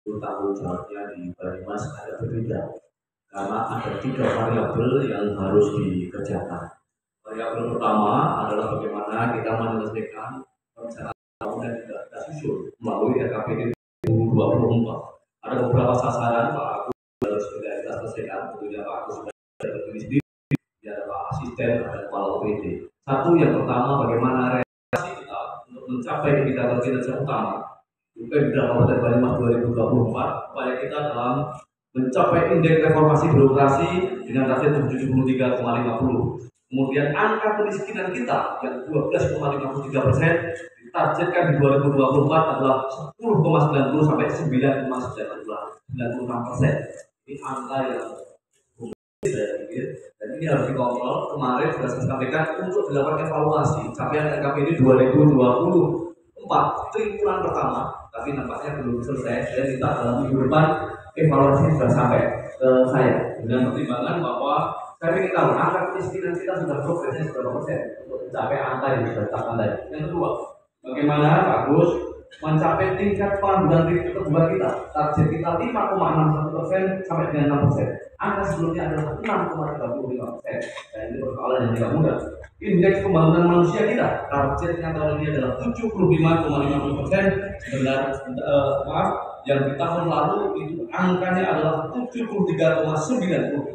tanggung jawabnya di Banyumas ada berbeda karena ada 3 variabel yang harus dikerjakan. Variabel pertama adalah bagaimana kita menyelesaikan perencanaan tahun dan juga kita susun melalui RKPD 2024. Ada beberapa sasaran Pak Agus harus kita selesaikan, tentunya Pak Agus sudah tertulis di ada Pak Asisten, ada Kepala OPD. Satu yang pertama bagaimana realisasi kita untuk mencapai indikator kinerja utama Pemda Kabupaten Banyumas 2024 upaya kita dalam mencapai indeks reformasi birokrasi dengan target 73,50. Kemudian angka kemiskinan kita yang 12,53% ditargetkan di 2024 adalah 10,90 sampai 9,96%. Ini angka yang saya pikir, dan ini harus dikontrol. Kemarin sudah saya sampaikan untuk dilakukan evaluasi capaian RKPD 2024 triwulan pertama, tapi nampaknya belum selesai. Dan kita dalam minggu depan evaluasi sudah sampai ke saya dengan pertimbangan bahwa saya ingin tahu angka kemiskinan kita sudah progresnya berapa persen untuk mencapai angka yang sudah ditetapkan tadi. Yang kedua, bagaimana Pak Agus mencapai tingkat panduan kedua kita, target kita 5,61% sampai dengan 6%. Angka sebelumnya adalah 6,35%. Dan ini persoalan yang tidak mudah. Indeks pembangunan manusia kita, targetnya tahun ini adalah 75,50%. Yang di tahun lalu itu angkanya adalah 73,96%.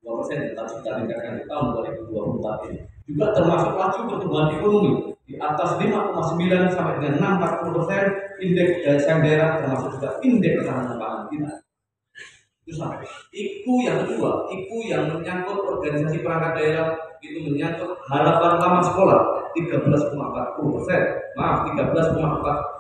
2% yang harus kita tingkatkan di tahun 2024 ini. Juga termasuk laju pertumbuhan ekonomi di atas 5,9 sampai dengan 6,40%. Indeks daya daerah termasuk juga indeks ketahanan pangan kita. Itu sampai. IKU yang kedua, IKU yang menyangkut organisasi perangkat daerah itu menyangkut harapan lama sekolah 13,40%. Maaf, 13,4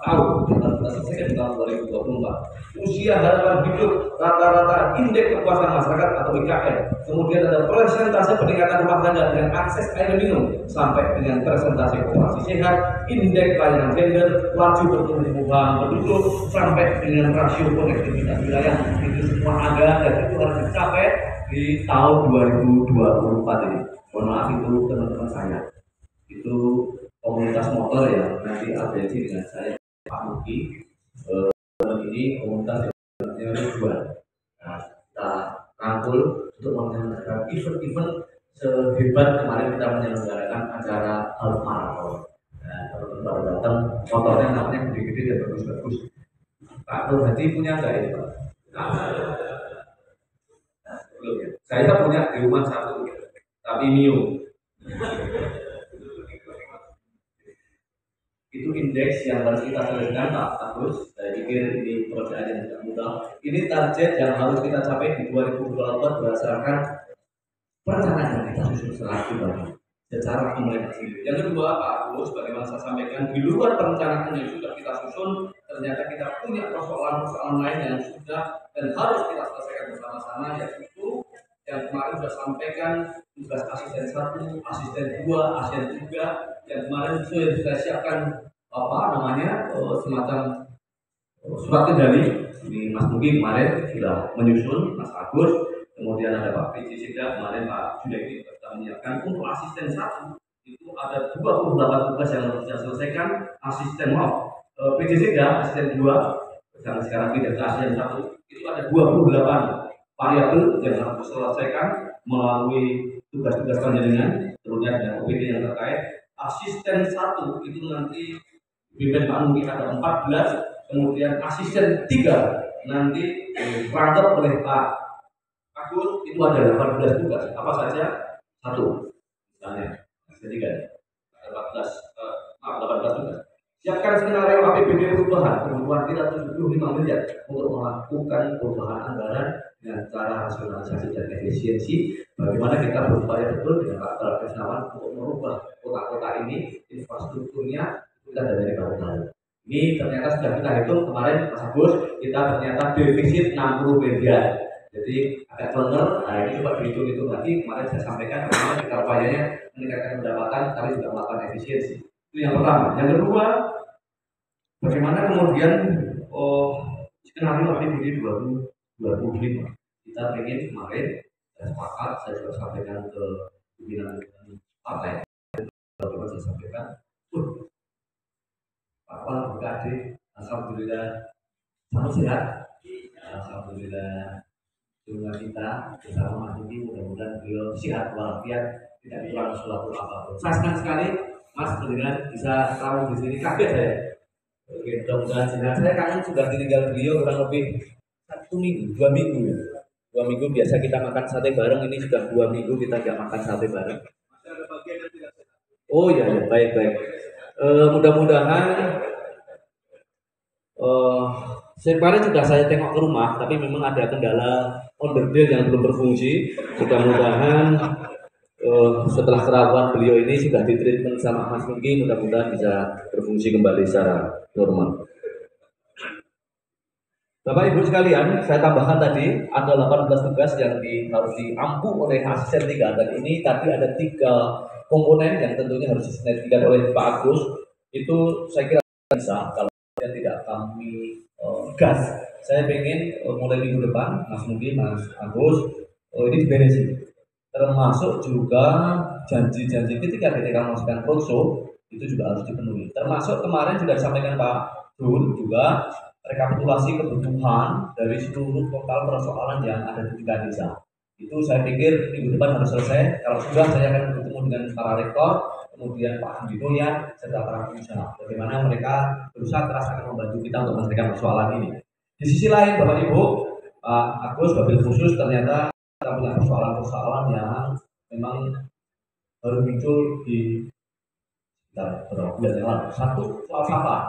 tahun kita selesai di tahun 2024. Usia harapan hidup rata-rata indeks kepuasan masyarakat atau IKM. Kemudian ada persentase peningkatan rumah tangga dengan akses air minum sampai dengan persentase populasi sehat, indeks pelayanan gender, laju pertumbuhan penduduk sampai dengan rasio konektivitas wilayah. Itu semua ada dan itu harus dicapai di tahun 2024 ini. Mohon maaf itu teman-teman saya. Itu komunitas motor ya, nanti atensi dengan saya Pak Muki. Ini komunitas yang ribuan. Nah, kita rangkul untuk menyelenggarakan event-event sehebat kemarin kita menyelenggarakan acara half marathon. Nah, kalau baru datang motornya namanya gede-gede dan bagus-bagus. Pak Nur Hadi punya nggak ini Pak? Belum ya. Saya punya di rumah satu, tapi Mio. Itu indeks yang harus kita selesaikan Pak Agus. Saya pikir ini pekerjaan yang tidak mudah. Ini target yang harus kita capai di 2024 berdasarkan perencanaan yang kita susun secara implementasi. Yang kedua Pak Agus, bagaimana saya sampaikan di luar perencanaan yang sudah kita susun, ternyata kita punya persoalan-persoalan lain yang sudah dan harus kita selesaikan bersama-sama, yaitu yang kemarin sudah sampaikan tugas asisten 1, asisten 2, asisten 3 yang kemarin sudah siapkan semacam surat kendali. Ini Mas Mugi kemarin sudah menyusun, Mas Agus, kemudian ada Pak PJ Sida, kemarin Pak Junaidi sudah menyiapkan. Untuk asisten 1 itu ada 28 tugas yang harus kita selesaikan. PJ Sida, asisten 2 yang sekarang tidak ke asisten 1 itu ada 28 variabel yang harus diselesaikan melalui tugas-tugas panjenengan, tentunya dengan OPD yang terkait. Asisten 1 itu nanti pimpin Pak Mugi ada 14, kemudian asisten 3 nanti dirangkap oleh Pak Agus itu ada 18 tugas. Apa saja? 1 misalnya, asisten 3 ada 18 tugas. Siapkan skenario APBD perubahan kebutuhan kita 75 miliar untuk melakukan perubahan anggaran dengan cara rasionalisasi dan efisiensi. Bagaimana kita berupaya betul dengan Pak Terawan untuk merubah kota-kota ini infrastrukturnya kita dari kabupaten. Ini ternyata sudah kita hitung kemarin Mas Agus, kita ternyata defisit 60 miliar. Jadi agak benar. Nah ini coba dihitung-hitung lagi. Kemarin saya sampaikan bagaimana kita upayanya meningkatkan pendapatan, tapi juga melakukan efisiensi. Itu yang pertama. Yang kedua, bagaimana kemudian skenario APBD 2025 kita ingin kemarin saya sepakat, saya sudah sampaikan ke pimpinan partai, saya sampaikan Pak BKD, alhamdulillah Salam sehat. Alhamdulillah. Doa kita bersama Mas Didi, mudah-mudahan beliau sehat walafiat, tidak kurang suatu apapun. Saya senang sekali Mas dengan bisa tahu di sini, kaget saya. Oke, mudah-mudahan sehat. Saya kangen sudah ditinggal beliau kurang lebih 1 minggu, 2 minggu ya. 2 minggu biasa kita makan sate bareng, ini sudah 2 minggu kita nggak makan sate bareng. Oh iya, ya, baik baik. Mudah-mudahan kemarin sudah saya tengok ke rumah, tapi memang ada kendala onderdil yang belum berfungsi. Mudah-mudahan setelah kerawat beliau ini sudah ditreatment sama Mas Nugi, mudah-mudahan bisa berfungsi kembali secara normal. Bapak Ibu sekalian, saya tambahkan tadi ada 18 tugas yang harus diampu oleh asisten 3, dan ini tadi ada 3 komponen yang tentunya harus disinergikan oleh Pak Agus. Itu saya kira bisa kalau tidak kami gas. Saya pengen mulai minggu depan Mas Nugi, Mas Agus ini diberesin. Termasuk juga janji-janji ketika melakukan roadshow itu juga harus dipenuhi. Termasuk kemarin sudah disampaikan Pak Dul juga rekapitulasi kebutuhan dari seluruh total persoalan yang ada di 3 desa. Itu saya pikir minggu depan harus selesai. Kalau sudah, saya akan bertemu dengan para rektor, kemudian Pak Andi Doyan, serta para pengusaha. Bagaimana mereka berusaha keras akan membantu kita untuk menyelesaikan persoalan ini. Di sisi lain, Bapak Ibu, Pak Agus, wabil khusus ternyata kita punya persoalan-persoalan yang memang baru muncul di beberapa bulan yang lalu. Satu, soal sampah.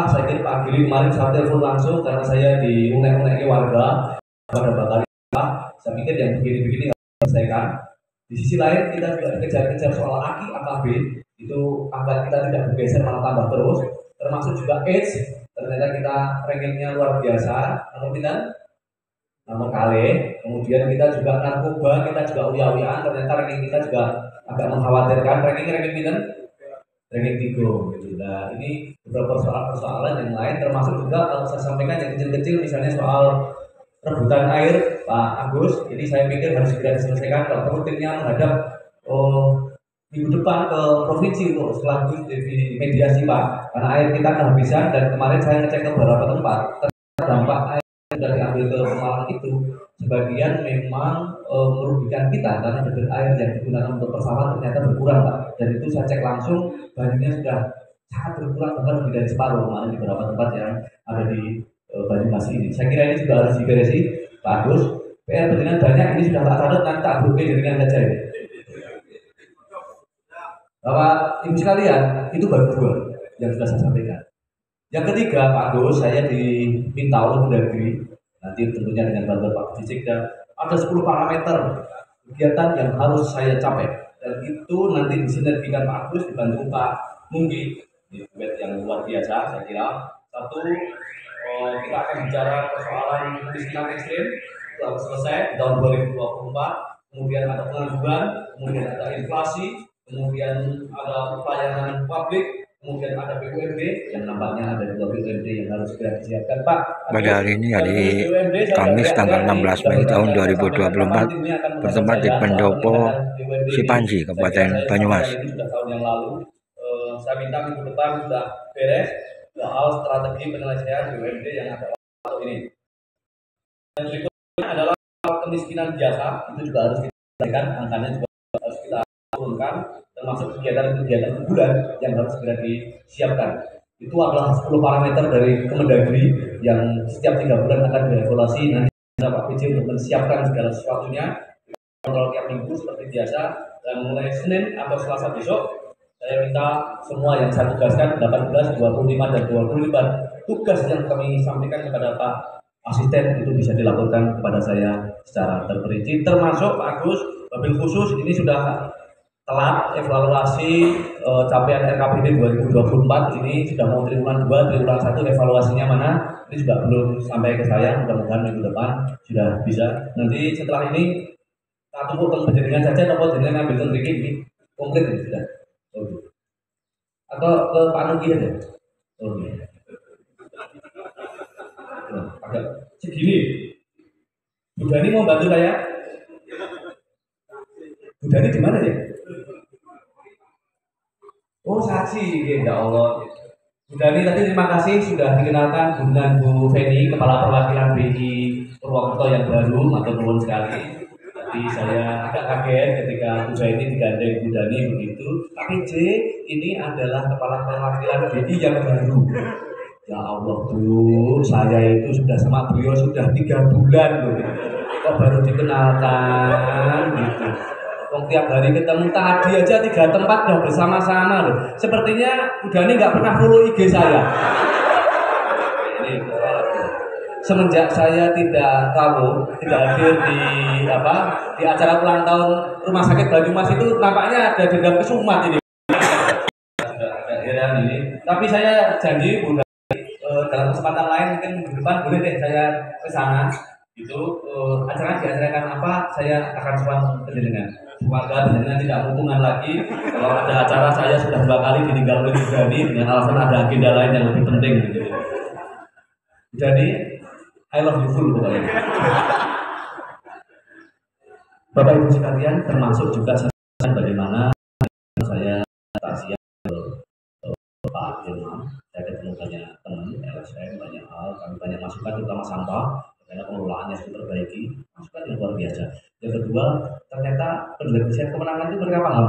Saya kira Pak Giri kemarin saya telepon langsung karena saya diunek-uneki warga pada bakal saya pikir yang begini-begini harus diselesaikan. Di sisi lain kita juga dikejar-kejar soal aki AKB, itu angka kita tidak bergeser malah tambah terus. Termasuk juga AIDS, ternyata kita rankingnya luar biasa. Nomor kali, kemudian kita juga narkoba, kita juga uya-uyaan, ternyata ranking kita juga agak mengkhawatirkan. Ranking kita ranking 3 gitu. Nah, ini beberapa persoalan yang lain, termasuk juga kalau saya sampaikan yang kecil-kecil, misalnya soal rebutan air Pak Agus, ini saya pikir harus segera diselesaikan. Kalau perlu timnya menghadap minggu depan ke provinsi untuk selanjutnya di mediasi Pak, karena air kita kehabisan. Dan kemarin saya ngecek ke beberapa tempat, dampak air yang sudah diambil ke Pemalang itu sebagian memang merugikan kita karena debit air yang digunakan untuk persawahan ternyata berkurang Pak. Dan itu saya cek langsung, banyunya sudah sangat berkurang, bahkan lebih dari separuh kemarin di beberapa tempat yang ada di Banyumas ini. Saya kira ini juga harus diberesi Pak Agus. PR dengan banyak, ini sudah tak catat, nanti tak buka dengan saja ini. Bapak Ibu sekalian, itu baru 2 yang sudah saya sampaikan. Yang ketiga Pak Agus, saya diminta oleh Mendagri, nanti tentunya dengan bantuan Pak Fisik, dan ada 10 parameter kegiatan yang harus saya capai, dan itu nanti disinergikan Pak Agus dibantu Pak Munggi, ini yang luar biasa saya kira. Satu, kita akan bicara persoalan kemiskinan ekstrim, itu harus selesai di tahun 2024. Kemudian ada pengangguran, kemudian ada inflasi, kemudian ada pelayanan publik, kemudian ada BUMD yang nampaknya ada 2 BUMD yang harus segera disiapkan Pak. Pada hari ini, hari Kamis tanggal 16 Mei tahun 2024, bertempat di Pendopo Sipanji, Kabupaten Banyumas. Sudah tahun yang lalu, saya minta minggu depan sudah beres soal strategi penyelesaian BUMD yang ada ini. Yang berikutnya adalah kemiskinan biasa, itu juga harus diselesaikan, angkanya juga harus kita turunkan, termasuk kegiatan-kegiatan bulan yang harus segera disiapkan. Itu adalah 10 parameter dari Kemendagri yang setiap 3 bulan akan dievaluasi. Nanti Pak PJ untuk menyiapkan segala sesuatunya, kontrol tiap minggu seperti biasa, dan mulai Senin atau Selasa besok saya minta semua yang saya tugaskan 18, 25, dan 24 tugas yang kami sampaikan kepada Pak Asisten itu bisa dilaporkan kepada saya secara terperinci, termasuk Pak Agus, wabil khusus ini sudah telat evaluasi capaian RKPD 2024, ini sudah mau triwulan 2, triwulan 1 evaluasinya mana, ini juga belum sampai ke saya, mudah-mudahan minggu depan sudah bisa. Nanti setelah ini tak tunggu penjenengan saja, atau jenengan ambil tentang ini komplit ini sudah. Atau ke Pak Nugi aja. Agak segini. Bu Dani mau bantu saya? Bu Dani di mana ya? Oh, saksi, ya Allah. Bu Dani tadi terima kasih sudah dikenalkan dengan Bu Feni, Kepala Perwakilan BI Purwokerto yang baru, matur nuwun sekali. Tadi saya agak kaget ketika Bu Feni digandeng Bu Dani begitu. Tapi J, ini adalah Kepala Perwakilan BI yang baru. Ya Allah Bu, saya itu sudah sama beliau sudah 3 bulan loh. Kok baru dikenalkan gitu. Kok tiap hari ketemu, tadi aja 3 tempat udah bersama-sama loh. Sepertinya udah ini nggak pernah follow IG saya. Ini semenjak saya tidak hadir di acara ulang tahun Rumah Sakit Banyumas itu nampaknya ada dendam kesumat ini. Agak heran ini. Tapi saya janji Bu, dalam kesempatan lain mungkin minggu depan boleh deh saya ke sana. Itu acara diacarakan apa, saya akan coba penjenengan. Semoga penjenengan tidak hubungan lagi. Kalau ada acara saya sudah 2 kali ditinggal oleh Dani dengan alasan ada agenda lain yang lebih penting gitu. Jadi I love you full pokoknya. Bapak Ibu sekalian, termasuk juga saya bagaimana saya tak siap Pak Firman. Saya ketemu banyak teman LSM, banyak hal, kami banyak masukan terutama sampah, karena pengelolaannya harus diperbaiki, masukan yang luar biasa. Yang kedua, ternyata pendelegasian kemenangan itu mereka paham,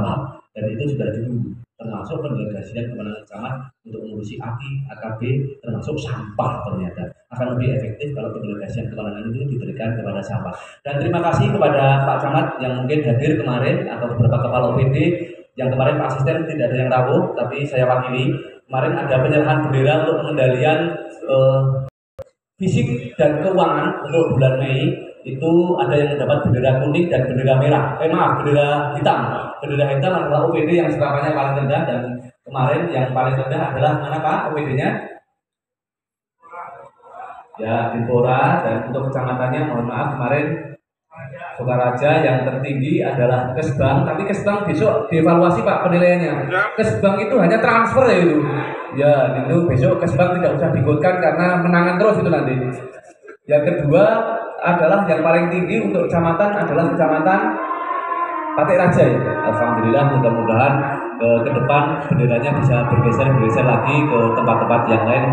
dan itu sudah ditunggu, termasuk pendelegasian kemenangan camat untuk mengurusi AKI, AKB, termasuk sampah ternyata. Akan lebih efektif kalau pendelegasian kemenangan itu diberikan kepada sampah. Dan terima kasih kepada Pak Camat yang mungkin hadir kemarin, atau beberapa kepala OPD, yang kemarin Pak Asisten tidak ada yang rawuh, tapi saya wakili. Kemarin ada penyerahan bendera untuk pengendalian fisik dan keuangan untuk bulan Mei. Itu ada yang mendapat bendera kuning dan bendera merah. Bendera hitam. Bendera hitam adalah OPD yang serapannya paling rendah, dan kemarin yang paling rendah adalah mana Pak OPD-nya? Ya, Dimpora. Dan untuk kecamatannya mohon maaf kemarin Sukaraja, yang tertinggi adalah Kesbang, tapi Kesbang besok dievaluasi Pak penilaiannya. Kesbang itu hanya transfer ya itu. Ya, itu besok Kesbang tidak usah digodkan karena menangan terus itu nanti. Yang kedua adalah yang paling tinggi untuk kecamatan adalah kecamatan Patik Raja ya. Alhamdulillah, mudah-mudahan ke depan benderanya bisa bergeser lagi ke tempat-tempat yang lain.